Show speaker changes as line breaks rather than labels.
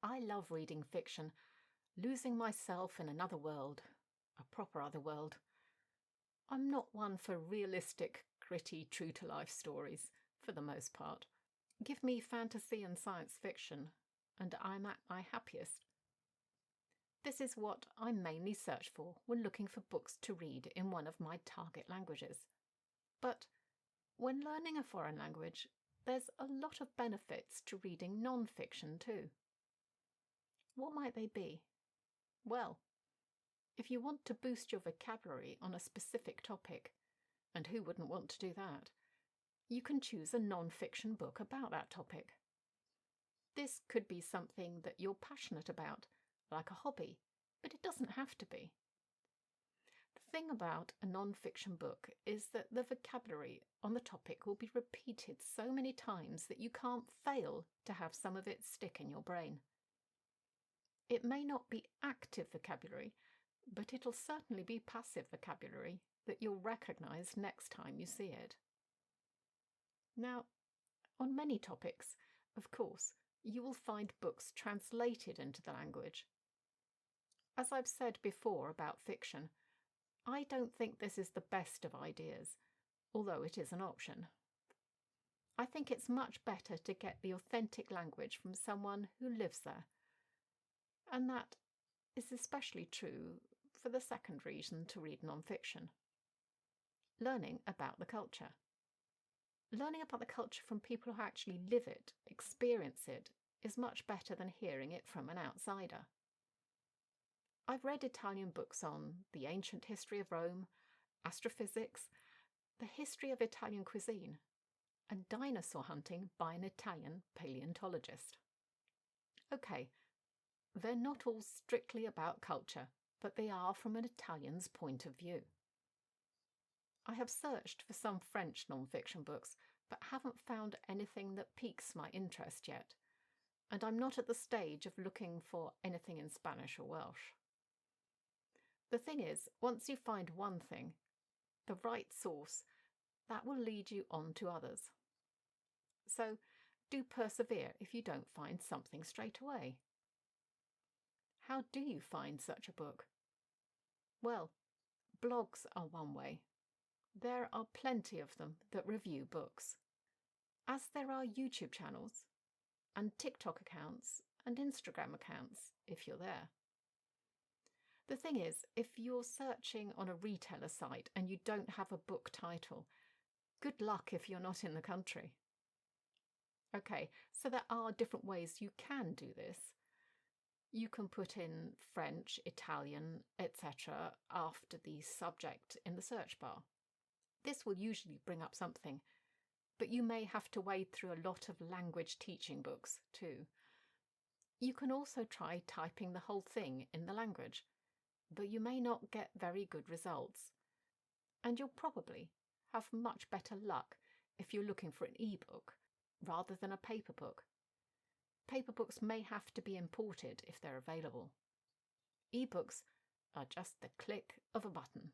I love reading fiction, losing myself in another world, a proper other world. I'm not one for realistic, gritty, true-to-life stories, for the most part. Give me fantasy and science fiction, and I'm at my happiest. This is what I mainly search for when looking for books to read in one of my target languages. But when learning a foreign language, there's a lot of benefits to reading non-fiction too. What might they be? Well, if you want to boost your vocabulary on a specific topic, and who wouldn't want to do that, you can choose a non-fiction book about that topic. This could be something that you're passionate about, like a hobby, but it doesn't have to be. The thing about a non-fiction book is that the vocabulary on the topic will be repeated so many times that you can't fail to have some of it stick in your brain. It may not be active vocabulary, but it'll certainly be passive vocabulary that you'll recognize next time you see it. Now, on many topics, of course, you will find books translated into the language. As I've said before about fiction, I don't think this is the best of ideas, although it is an option. I think it's much better to get the authentic language from someone who lives there. And that is especially true for the second reason to read non-fiction. Learning about the culture. Learning about the culture from people who actually live it, experience it, is much better than hearing it from an outsider. I've read Italian books on the ancient history of Rome, astrophysics, the history of Italian cuisine, and dinosaur hunting by an Italian paleontologist. Okay, they're not all strictly about culture, but they are from an Italian's point of view. I have searched for some French non-fiction books, but haven't found anything that piques my interest yet, and I'm not at the stage of looking for anything in Spanish or Welsh. The thing is, once you find one thing, the right source, that will lead you on to others. So do persevere if you don't find something straight away. How do you find such a book? Well, blogs are one way. There are plenty of them that review books, as there are YouTube channels and TikTok accounts and Instagram accounts if you're there. The thing is, if you're searching on a retailer site and you don't have a book title, good luck if you're not in the country. Okay, so there are different ways you can do this. You can put in French, Italian, etc. after the subject in the search bar. This will usually bring up something, but you may have to wade through a lot of language teaching books too. You can also try typing the whole thing in the language, but you may not get very good results. And you'll probably have much better luck if you're looking for an e-book rather than a paper book. Paper books may have to be imported if they're available. E-books are just the click of a button.